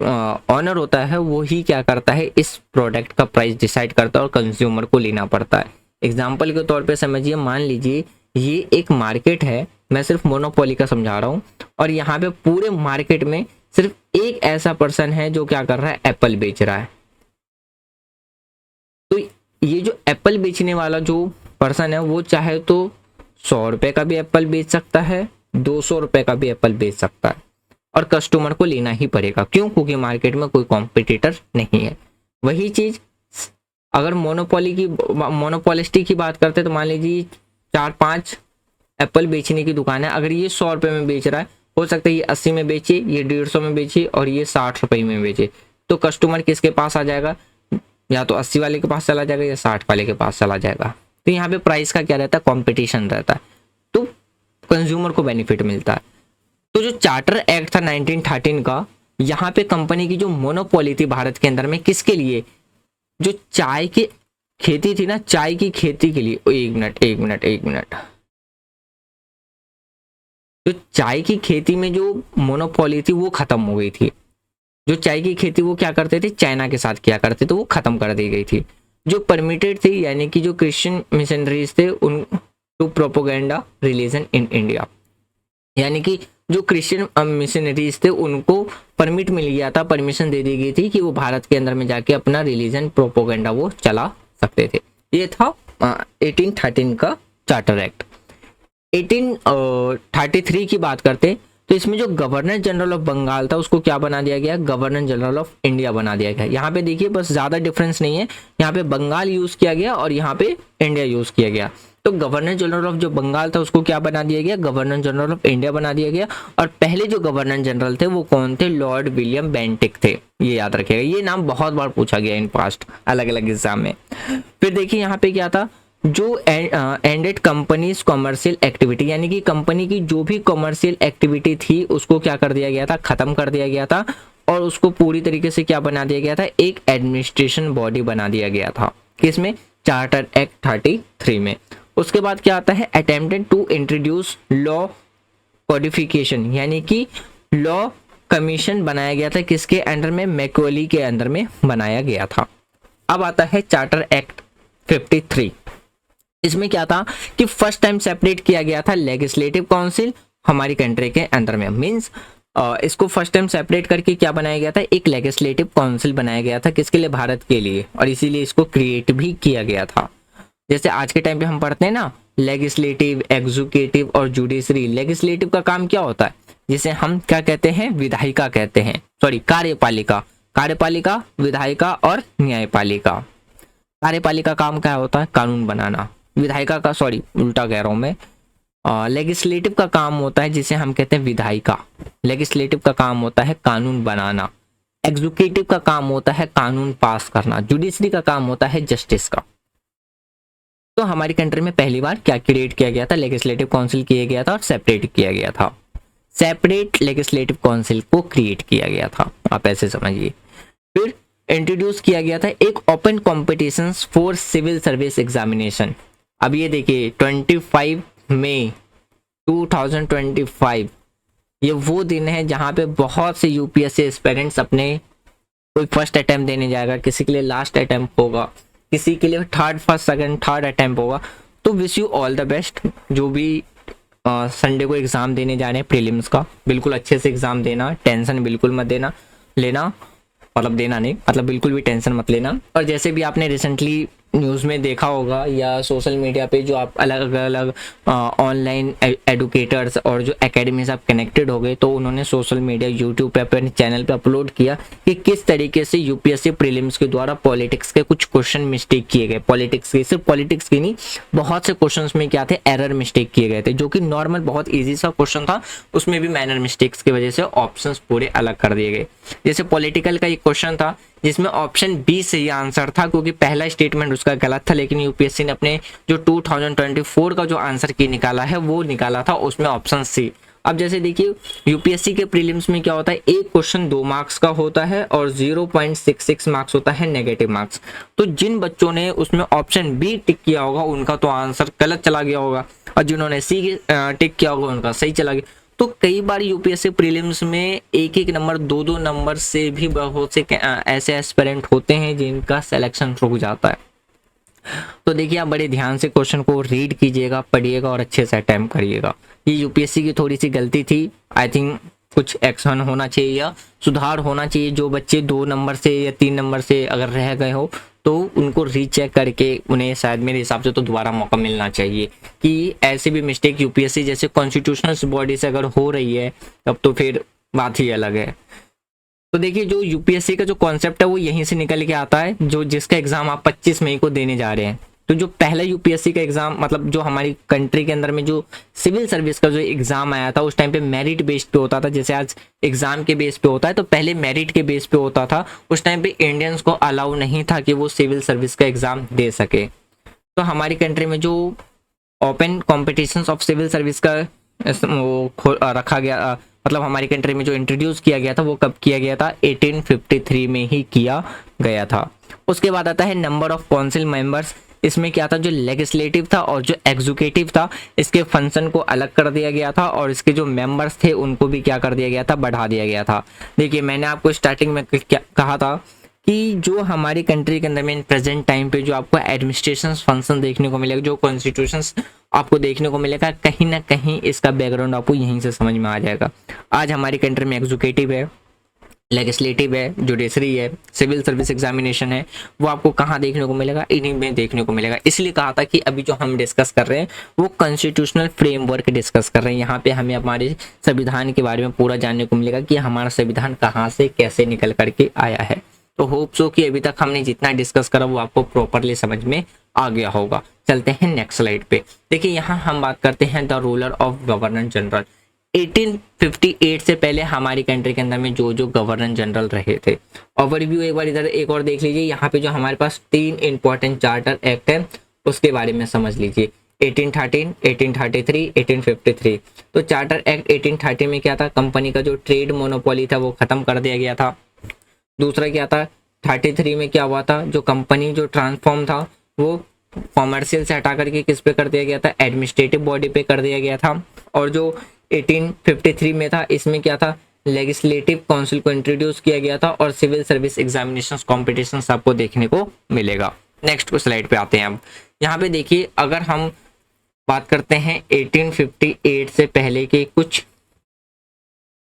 S1: ऑनर होता है वो ही क्या करता है, इस प्रोडक्ट का प्राइस डिसाइड करता है और कंज्यूमर को लेना पड़ता है। एग्जाम्पल के तौर पे समझिए, मान लीजिए ये एक मार्केट है, मैं सिर्फ मोनोपोली का समझा रहा हूँ, और यहाँ पे पूरे मार्केट में सिर्फ एक ऐसा पर्सन है जो क्या कर रहा है, एप्पल बेच रहा है। तो ये जो एप्पल बेचने वाला जो पर्सन है वो चाहे तो 100 रुपए का भी एप्पल बेच सकता है, 200 रुपए का भी एप्पल बेच सकता है, और कस्टमर को लेना ही पड़ेगा। क्यों? क्योंकि मार्केट में कोई कॉम्पिटिटर नहीं है। वही चीज अगर मोनोपोलिस्टिक की बात करते हैं तो मान लीजिए 4-5 एप्पल बेचने की दुकान है, अगर ये 100 रुपए में बेच रहा है, हो सकता है ये 80 में बेचे, ये 150 में बेचे और ये 60 रुपए में बेचे, तो कस्टमर किसके पास आ जाएगा, या तो 80 वाले के पास चला जाएगा या 60 वाले के पास चला जाएगा। तो यहाँ पे प्राइस का क्या रहता है, कॉम्पिटिशन रहता है, तो कंज्यूमर को बेनिफिट मिलता है। तो जो चार्टर एक्ट था 1913 का, यहाँ पे कंपनी की जो मोनोपोली थी भारत के अंदर में किसके लिए, जो चाय की खेती थी ना, चाय की खेती के लिए। एक मिनट, जो चाय की खेती में जो मोनोपोली थी वो खत्म हो गई थी। जो चाय की खेती वो क्या करते थे, चाइना के साथ किया करते थे, वो खत्म कर दी गई थी। जो परमिटेड थी यानी कि जो क्रिश्चियन मिशनरीज थे उन to propaganda religion in India, यानी कि जो क्रिश्चियन मिशनरीज थे उनको परमिट मिल गया था, परमिशन दे दी गई थी कि वो भारत के अंदर में जाके अपना रिलीजन प्रोपोगेंडा वो चला सकते थे। ये था 1813 का चार्टर एक्ट। 1833 की बात करते तो इसमें जो गवर्नर जनरल ऑफ बंगाल था उसको क्या बना दिया गया, गवर्नर जनरल ऑफ इंडिया बना दिया गया। यहाँ पे देखिए बस ज़्यादा डिफरेंस नहीं है, यहाँ पे बंगाल यूज़ किया गया और यहाँ पे इंडिया यूज़ किया गया। तो गवर्नर जनरल ऑफ जो बंगाल था उसको क्या बना दिया गया, गवर्नर जनरल ऑफ इंडिया बना दिया गया। और पहले जो गवर्नर जनरल थे वो कौन थे, लॉर्ड विलियम बेंटिक थे। ये याद रखिएगा, ये नाम बहुत बार पूछा गया इन पास्ट अलग अलग एग्जाम में। फिर देखिए यहाँ पे क्या था, जो एंडेड कंपनीज कॉमर्शियल एक्टिविटी, यानी कि कंपनी की जो भी कॉमर्शियल एक्टिविटी थी उसको क्या कर दिया गया था, खत्म कर दिया गया था, और उसको पूरी तरीके से क्या बना दिया गया था, एक एडमिनिस्ट्रेशन बॉडी बना दिया गया था। किसमें, चार्टर एक्ट 33 में। उसके बाद क्या आता है, attempted to introduce law codification, यानी कि लॉ कमीशन बनाया गया था, किसके अंडर में, मैकॉले के अंदर में बनाया गया था। अब आता है चार्टर एक्ट 53। इसमें क्या था कि फर्स्ट टाइम सेपरेट किया गया था लेजिस्लेटिव काउंसिल हमारी कंट्री के अंदर में, मींस इसको फर्स्ट टाइम सेपरेट करके क्या बनाया गया था, एक लेजिस्लेटिव काउंसिल बनाया गया था, किसके लिए, भारत के लिए, और इसीलिए इसको क्रिएट भी किया गया था। जैसे आज के टाइम पे हम पढ़ते हैं ना लेजिस्लेटिव, एग्जीक्यूटिव और जुडिशरी। लेजिस्लेटिव का काम क्या होता है, जिसे हम क्या कहते हैं, विधायिका कहते हैं, सॉरी कार्यपालिका, कार्यपालिका, विधायिका और न्यायपालिका। कार्यपालिका काम क्या होता है, कानून बनाना। विधायिका का, सॉरी उल्टा कह रहा हूं मैं, लेजिस्लेटिव का काम होता है जिसे हम कहते हैं विधायिका। लेजिस्लेटिव का काम होता है कानून बनाना। एग्जीक्यूटिव का काम होता है कानून पास करना। जुडिशरी का काम होता है जस्टिस का। तो हमारी कंट्री में पहली बार क्या क्रिएट किया गया था, लेजिस्लेटिव काउंसिल किया गया था और सेपरेट किया गया था। सेपरेट लेजिस्लेटिव काउंसिल को क्रिएट किया गया था, आप ऐसे समझिए। फिर इंट्रोड्यूस किया गया था एक open competitions for civil service examination. अब ये देखिए 25 मई 2025 ये वो दिन है जहां पे बहुत से यूपीएससी एस्पिरेंट्स अपने, कोई फर्स्ट अटेम्प्ट देने जाएगा, किसी के लिए लास्ट अटेम्प्ट होगा, किसी के लिए थर्ड अटेम्प्ट होगा। तो wish you all the best. जो भी संडे को एग्जाम देने जा रहे हैं प्रीलिम्स का, बिल्कुल अच्छे से एग्जाम देना, टेंशन बिल्कुल मत लेना, मतलब देना नहीं, मतलब बिल्कुल भी टेंशन मत लेना। और जैसे भी आपने रिसेंटली न्यूज़ में देखा होगा या सोशल मीडिया पे जो आप अलग अलग ऑनलाइन एडुकेटर्स और जो एकेडमी से आप कनेक्टेड हो गए, तो उन्होंने सोशल मीडिया यूट्यूब पे अपने चैनल पे अपलोड किया कि किस तरीके से यूपीएससी प्रीलिम्स के द्वारा पॉलिटिक्स के कुछ क्वेश्चन मिस्टेक किए गए। पॉलिटिक्स के, सिर्फ पॉलिटिक्स की नहीं, बहुत से क्वेश्चन में क्या थे, एरर मिस्टेक किए गए थे, जो कि नॉर्मल बहुत ईजी सा क्वेश्चन था, उसमें भी माइनर मिस्टेक्स की वजह से ऑप्शन पूरे अलग कर दिए गए। जैसे पॉलिटिकल का एक क्वेश्चन था जिसमें ऑप्शन बी सही आंसर था, क्योंकि पहला स्टेटमेंट उसका गलत था, लेकिन यूपीएससी ने अपने जो 2024 का जो आंसर की निकाला है वो निकाला था, उसमें ऑप्शन सी। अब जैसे देखिए यूपीएससी के प्रीलिम्स में क्या होता है, एक क्वेश्चन 2 मार्क्स का होता है और 0.66 मार्क्स होता है नेगेटिव मार्क्स। तो जिन बच्चों ने उसमें ऑप्शन बी टिक किया होगा उनका तो आंसर गलत चला गया होगा, और जिन्होंने सी टिक किया होगा उनका सही चला गया। तो कई बार यूपीएससी प्रीलिम्स में एक एक नंबर, 2 नंबर से भी बहुत से ऐसे एस्पिरेंट होते हैं जिनका सिलेक्शन रुक जाता है। तो देखिए आप बड़े ध्यान से क्वेश्चन को रीड कीजिएगा, पढ़िएगा और अच्छे से अटेम्प्ट करिएगा। ये यूपीएससी की थोड़ी सी गलती थी, आई थिंक कुछ एक्शन होना चाहिए या सुधार होना चाहिए। जो बच्चे 2 नंबर से या 3 नंबर से अगर रह गए हो तो उनको रीचेक करके उन्हें शायद मेरे हिसाब से तो दोबारा मौका मिलना चाहिए, कि ऐसे भी मिस्टेक यूपीएससी जैसे कॉन्स्टिट्यूशनल बॉडी से अगर हो रही है तब तो फिर बात ही अलग है। तो देखिए जो यूपीएससी का जो कॉन्सेप्ट है वो यहीं से निकल के आता है, जो जिसका एग्जाम आप 25 मई को देने जा रहे हैं। तो जो पहला यूपीएससी का एग्जाम, मतलब जो हमारी कंट्री के अंदर में जो सिविल सर्विस का जो एग्जाम आया था उस टाइम पे मेरिट बेस पे होता था, जैसे आज एग्जाम के बेस पे होता है, तो पहले मेरिट के बेस पे होता था। उस टाइम पे इंडियंस को अलाउ नहीं था कि वो सिविल सर्विस का एग्जाम दे सके। तो हमारी कंट्री में जो open competition of civil service का वो रखा गया, मतलब हमारी कंट्री में जो इंट्रोड्यूस किया गया था वो कब किया गया था, 1853 में ही किया गया था। उसके बाद आता है नंबर ऑफ काउंसिल मेंबर्स। इसमें क्या था, जो लेजिस्लेटिव था और जो एग्जीक्यूटिव था, इसके फंक्शन को अलग कर दिया गया था और इसके जो मेंबर्स थे उनको भी क्या कर दिया गया था, बढ़ा दिया गया था। देखिए मैंने आपको स्टार्टिंग में क्या कहा था कि जो हमारी कंट्री के अंदर में प्रेजेंट टाइम पे जो आपको एडमिनिस्ट्रेशन फंक्शन देखने को मिलेगा, जो कॉन्स्टिट्यूशन आपको देखने को मिलेगा, कहीं ना कहीं इसका बैकग्राउंड आपको यहीं से समझ में आ जाएगा। आज हमारी कंट्री में एग्जीक्यूटिव है, लेजिस्लेटिव है, जुडिशरी है, सिविल सर्विस एग्जामिनेशन है, वो आपको कहाँ देखने को मिलेगा, इन्हीं में देखने को मिलेगा। इसलिए कहा था कि अभी जो हम डिस्कस कर रहे हैं वो कॉन्स्टिट्यूशनल फ्रेमवर्क डिस्कस कर रहे हैं। यहाँ पे हमें हमारे संविधान के बारे में पूरा जानने को मिलेगा कि हमारा संविधान कहाँ से कैसे निकल करके आया है। तो होप सो कि अभी तक हमने जितना डिस्कस करा वो आपको प्रॉपरली समझ में आ गया होगा। चलते हैं नेक्स्ट स्लाइड पे। देखिए यहाँ हम बात करते हैं the ruler of governor general. 1858 से पहले हमारी कंट्री के अंदर में जो जो गवर्नर जनरल रहे थे, ओवरव्यू एक बार इधर एक और देख लीजिए। यहाँ पे जो हमारे पास 3 इंपॉर्टेंट चार्टर एक्ट है उसके बारे में समझ लीजिए। 1813, 1833, 1853। तो चार्टर एक्ट 1830 में क्या था, कंपनी का जो ट्रेड मोनोपोली था वो खत्म कर दिया गया था। दूसरा क्या था, 33 में क्या हुआ था, जो कंपनी जो ट्रांसफॉर्म था वो कॉमर्शियल से हटा करके किस पे कर दिया गया था, एडमिनिस्ट्रेटिव बॉडी पे कर दिया गया था। और जो 1853 में था इसमें क्या था, लेजिस्लेटिव काउंसिल को इंट्रोड्यूस किया गया था और सिविल सर्विस एग्जामिनेशंस कॉम्पिटिशन आपको देखने को मिलेगा। नेक्स्ट को स्लाइड पे आते हैं। अब यहाँ पे देखिए अगर हम बात करते हैं 1858 से पहले के कुछ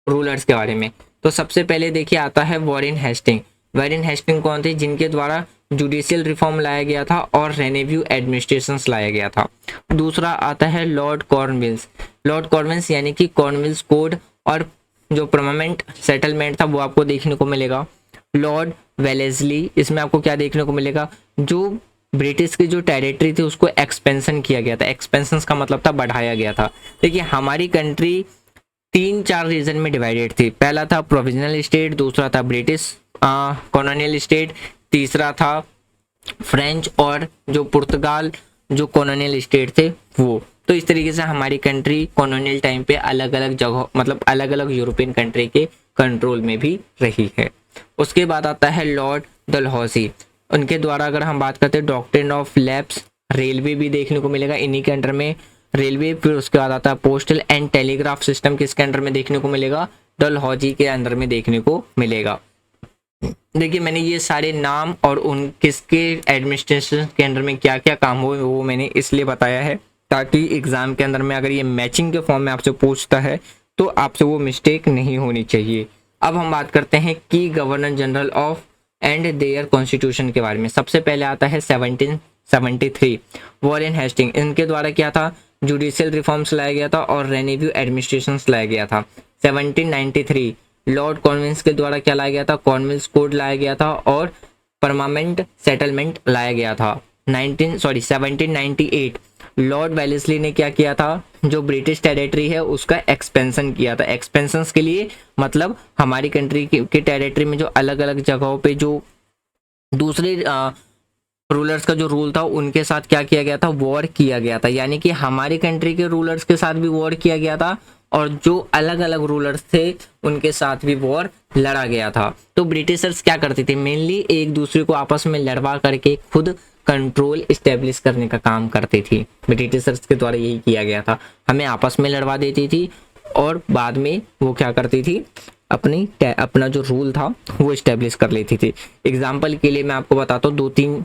S1: रूलर्स के बारे में। तो सबसे पहले देखिए आता है वॉरेन हेस्टिंग। वॉरेन हेस्टिंग कौन थे? जिनके द्वारा जुडिशियल रिफॉर्म लाया गया था और रेवेन्यू एडमिनिस्ट्रेशन लाया गया था। दूसरा आता है लॉर्ड कॉर्नवालिस। लॉर्ड कॉर्नवालिस यानी कि कॉर्नवालिस कोड और जो परमानेंट सेटलमेंट था वो आपको देखने को मिलेगा। लॉर्ड वेलेस्ली, इसमें आपको क्या देखने को मिलेगा? जो ब्रिटिश की जो टेरिटरी थी उसको एक्सपेंशन किया गया था। एक्सपेंशन का मतलब था बढ़ाया गया था। देखिए हमारी कंट्री 3-4 रीजन में डिवाइडेड थी। पहला था प्रोविजनल स्टेट, दूसरा था ब्रिटिश कॉलोनियल स्टेट, तीसरा था फ्रेंच और जो पुर्तगाल जो कॉलोनियल स्टेट थे वो। तो इस तरीके से हमारी कंट्री कॉलोनियल टाइम पे अलग अलग जगह मतलब अलग अलग यूरोपियन कंट्री के कंट्रोल में भी रही है। उसके बाद आता है लॉर्ड डलहौसी। उनके द्वारा अगर हम बात करते हैं डॉक्ट्रिन ऑफ लैप्स, रेलवे भी देखने को मिलेगा इन्हीं के अंडर में, रेलवे। फिर उसके बाद आता है पोस्टल एंड टेलीग्राफ सिस्टम, किसके अंडर में देखने को मिलेगा? डलहौजी के अंदर में देखने को मिलेगा। देखिए मैंने ये सारे नाम और उन किसके एडमिनिस्ट्रेशन के अंदर में क्या क्या काम हुए वो मैंने इसलिए बताया है ताकि एग्जाम के अंदर में अगर ये मैचिंग के फॉर्म में आपसे पूछता है तो आपसे वो मिस्टेक नहीं होनी चाहिए। अब हम बात करते हैं की governor general of and their constitution के बारे में। सबसे पहले आता है 1773 वॉरेन हेस्टिंग। इनके द्वारा क्या था? जुडिशियल रिफॉर्म्स लाया गया था और रेवेन्यू एडमिनिस्ट्रेशन लाया गया था। 1793 लॉर्ड कॉर्नवालिस के द्वारा क्या लाया गया था? कॉर्नवालिस कोड लाया गया था और परमानेंट सेटलमेंट लाया गया था। 1798 लॉर्ड वेलेस्ली ने क्या किया था? जो ब्रिटिश टेरिटरी है उसका एक्सपेंशन किया था। एक्सपेंशन के लिए मतलब हमारी कंट्री के टेरिटरी में जो अलग अलग जगहों पे जो दूसरे रूलर्स का जो रूल था उनके साथ क्या किया गया था? वॉर किया गया था। यानी कि हमारी कंट्री के रूलर्स के साथ भी वॉर किया गया था और जो अलग अलग रूलर्स थे उनके साथ भी वॉर लड़ा गया था। तो ब्रिटिशर्स क्या करते थे? मेनली एक दूसरे को आपस में लड़वा करके खुद कंट्रोल इस्टेब्लिश करने का काम करती थी। ब्रिटिशर्स के द्वारा यही किया गया था, हमें आपस में लड़वा देती थी और बाद में वो क्या करती थी? अपना जो रूल था वो इस्टेब्लिश कर लेती थी। एग्जाम्पल के लिए मैं आपको बताता हूँ, 2-3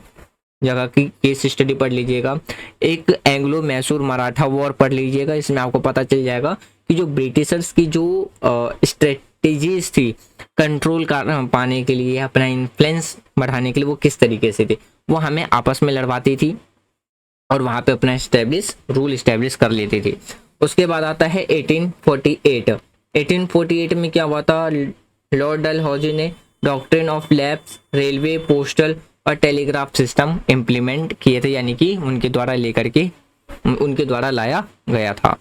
S1: जगह की केस स्टडी पढ़ लीजिएगा। एक एंग्लो मैसूर मराठा वॉर पढ़ लीजिएगा, इसमें आपको पता चल जाएगा कि जो ब्रिटिशर्स की जो स्ट्रेटेजीज थी कंट्रोल पाने के लिए, अपना इन्फ्लुएंस बढ़ाने के लिए वो किस तरीके से थी, वो हमें आपस में लड़वाती थी और वहां पे अपना रूल इस्टेब्लिश कर लेती थी। उसके बाद आता है 1848। 1848 में क्या हुआ था? लॉर्ड डलहौजी ने doctrine of lapse, railway, postal और टेलीग्राफ सिस्टम इम्प्लीमेंट किए थे, यानी कि उनके द्वारा लाया गया था।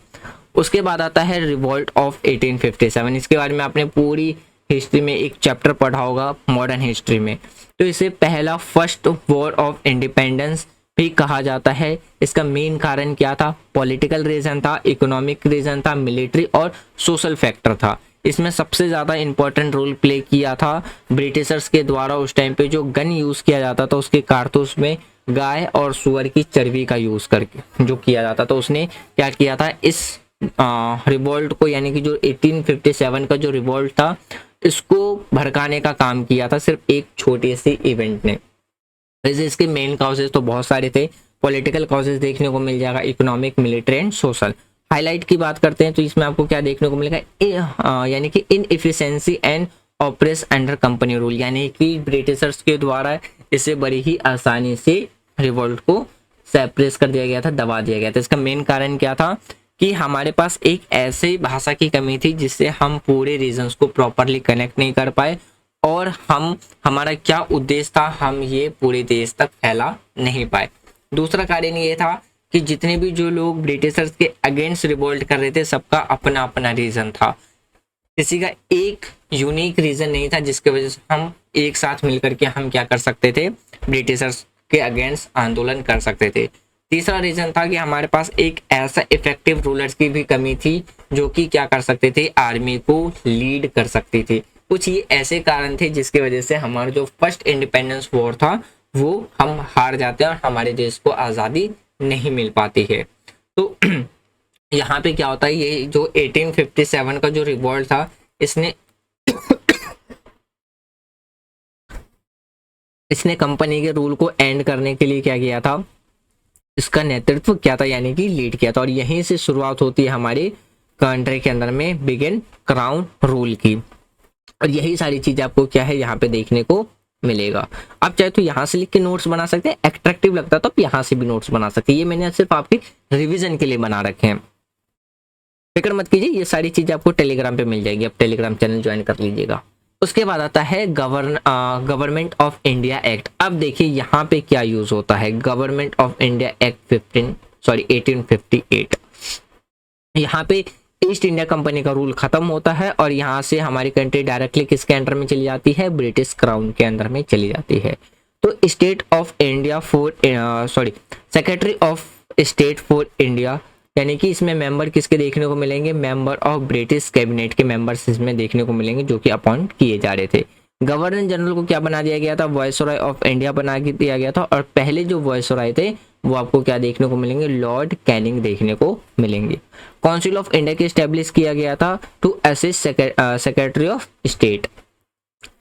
S1: उसके बाद आता है रिवॉल्ट ऑफ 1857। इसके बारे में आपने पूरी हिस्ट्री में एक चैप्टर पढ़ा होगा मॉडर्न हिस्ट्री में। तो इसे पहला फर्स्ट वॉर ऑफ इंडिपेंडेंस भी कहा जाता है। इसका मेन कारण क्या था? पॉलिटिकल रीजन था, इकोनॉमिक रीजन था, मिलिट्री और सोशल फैक्टर था। इसमें सबसे ज़्यादा इंपॉर्टेंट रोल प्ले किया था ब्रिटिशर्स के द्वारा। उस टाइम पे जो गन यूज़ किया जाता था उसके कारतूस में गाय और सुअर की चर्बी का यूज़ करके जो किया जाता था, उसने क्या किया था? इस रिवॉल्ट को, यानी कि जो 1857 का जो रिवॉल्ट था इसको भड़काने का काम किया था सिर्फ एक छोटे से इवेंट ने। वैसे इसके मेन कॉजेज तो बहुत सारे थे। पॉलिटिकल कॉजेज देखने को मिल जाएगा, economic, military and social. Highlight की बात करते हैं तो इसमें आपको क्या देखने को मिलेगा? यानी कि inefficiency and oppress under company rule, यानी कि ब्रिटिशर्स के द्वारा इसे बड़ी ही आसानी से रिवॉल्ट को सप्रेस कर दिया गया था, दबा दिया गया था। इसका मेन कारण क्या था? कि हमारे पास एक ऐसी भाषा की कमी थी जिससे हम पूरे रीजन्स को प्रॉपरली कनेक्ट नहीं कर पाए और हमारा क्या उद्देश्य था, हम ये पूरे देश तक फैला नहीं पाए। दूसरा कारण ये था कि जितने भी जो लोग ब्रिटिशर्स के अगेंस्ट रिवोल्ट कर रहे थे सबका अपना अपना रीजन था, किसी का एक यूनिक रीजन नहीं था जिसकी वजह से हम एक साथ मिलकर के हम क्या कर सकते थे? ब्रिटिशर्स के अगेंस्ट आंदोलन कर सकते थे। तीसरा रीजन था कि हमारे पास एक ऐसा इफेक्टिव रूलर्स की भी कमी थी जो कि क्या कर सकते थे? आर्मी को लीड कर सकती थी। कुछ ये ऐसे कारण थे जिसकी वजह से हमारा जो फर्स्ट इंडिपेंडेंस वॉर था वो हम हार जाते हैं और हमारे देश को आज़ादी नहीं मिल पाती है। तो यहाँ पे क्या होता है, ये जो 1857 का जो रिवॉल्ट था इसने कंपनी के रूल को एंड करने के लिए क्या किया था? इसका नेतृत्व क्या था, यानी कि लीड किया था। और यहीं से शुरुआत होती है हमारे कंट्री के अंदर में बिगिन क्राउन रूल की। और यही सारी चीजें आपको क्या है यहाँ पे देखने को मिलेगा। आप चाहे तो यहाँ से लिख के नोट्स बना सकते हैं, एट्रैक्टिव लगता है तो आप यहाँ से भी नोट्स बना सकते हैं। ये मैंने सिर्फ आपके रिवीजन के लिए बना रखे हैं, फिक्र मत कीजिए, ये सारी चीजें आपको टेलीग्राम पे मिल जाएगी, आप टेलीग्राम चैनल ज्वाइन कर लीजिएगा। उसके बाद आता है गवर्नमेंट ऑफ इंडिया एक्ट। अब देखिए यहाँ पे क्या यूज होता है, गवर्नमेंट ऑफ इंडिया एक्ट 1858। यहाँ पे ईस्ट इंडिया कंपनी का रूल खत्म होता है और यहाँ से हमारी कंट्री डायरेक्टली किसके अंडर में चली जाती है, ब्रिटिश क्राउन के अंदर में चली जाती है। तो state of India secretary of state for India, यानी कि इसमें मेंबर किसके देखने को मिलेंगे, मेंबर ऑफ ब्रिटिश कैबिनेट के मेंबर्स इसमें देखने को मिलेंगे जो कि अपॉइंट किए जा रहे थे। गवर्नर जनरल को क्या बना दिया गया था, वायसरॉय ऑफ इंडिया बना दिया गया था। और पहले जो वायसरॉय थे वो आपको क्या देखने को मिलेंगे, लॉर्ड कैनिंग देखने को मिलेंगे। काउंसिल ऑफ इंडिया के एस्टेब्लिश किया गया था to assist secretary of state.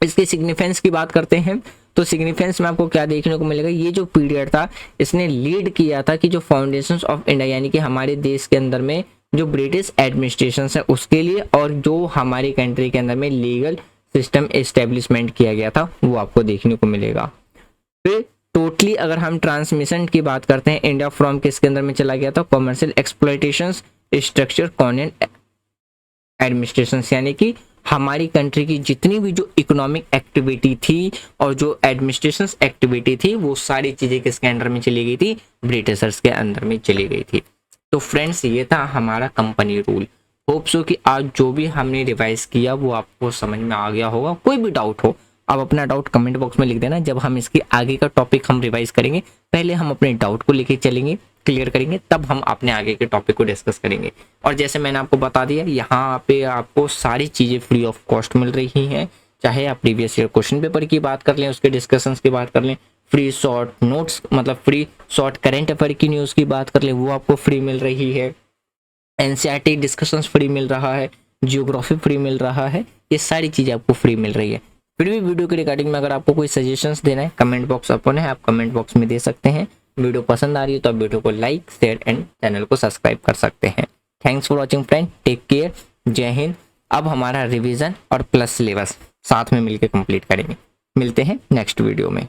S1: इसके सिग्निफिकेंस की बात करते हैं तो सिग्निफिकेंस में आपको क्या देखने को मिलेगा, ये जो पीरियड था इसने लीड किया था कि जो फाउंडेशंस ऑफ इंडिया यानी कि हमारे देश के अंदर में जो ब्रिटिश एडमिनिस्ट्रेशन है उसके लिए, और जो हमारी कंट्री के अंदर में लीगल सिस्टम एस्टेब्लिशमेंट किया गया था वो आपको देखने को मिलेगा। फिर टोटली अगर हम ट्रांसमिशन की बात करते हैं, इंडिया फ्रॉम किसके अंदर में चला गया था, commercial exploitation structure colonial administration, यानी कि हमारी कंट्री की जितनी भी जो इकोनॉमिक एक्टिविटी थी और जो एडमिनिस्ट्रेशन एक्टिविटी थी वो सारी चीजें किसके अंडर में चली गई थी, ब्रिटिशर्स के अंदर में चली गई थी। तो फ्रेंड्स ये था हमारा कंपनी रूल। होप सो कि आज जो भी हमने रिवाइज किया वो आपको समझ में आ गया होगा। कोई भी डाउट हो आप अपना डाउट कमेंट बॉक्स में लिख देना, जब हम इसके आगे का टॉपिक हम रिवाइज करेंगे पहले हम अपने डाउट को लेके चलेंगे, क्लियर करेंगे, तब हम अपने आगे के टॉपिक को डिस्कस करेंगे। और जैसे मैंने आपको बता दिया यहाँ पे आपको सारी चीज़ें फ्री ऑफ कॉस्ट मिल रही हैं, चाहे आप प्रीवियस ईयर क्वेश्चन पेपर की बात कर लें, उसके डिस्कशंस की बात कर लें, फ्री शॉर्ट नोट्स मतलब फ्री शॉर्ट करंट अफेयर की न्यूज़ की बात कर लें वो आपको फ्री मिल रही है, एनसीईआरटी डिस्कशंस फ्री मिल रहा है, जियोग्राफी फ्री मिल रहा है, ये सारी चीज़ें आपको फ्री मिल रही है। फिर भी वीडियो के रिगार्डिंग में अगर आपको कोई सजेशंस देना है, कमेंट बॉक्स ओपन है, आप कमेंट बॉक्स में दे सकते हैं। वीडियो पसंद आ रही है तो आप वीडियो को लाइक शेयर एंड चैनल को सब्सक्राइब कर सकते हैं। Thanks for watching friend, take care, जय हिंद। अब हमारा रिवीजन और प्लस सिलेबस साथ में मिलकर कंप्लीट करेंगे। मिलते हैं नेक्स्ट वीडियो में।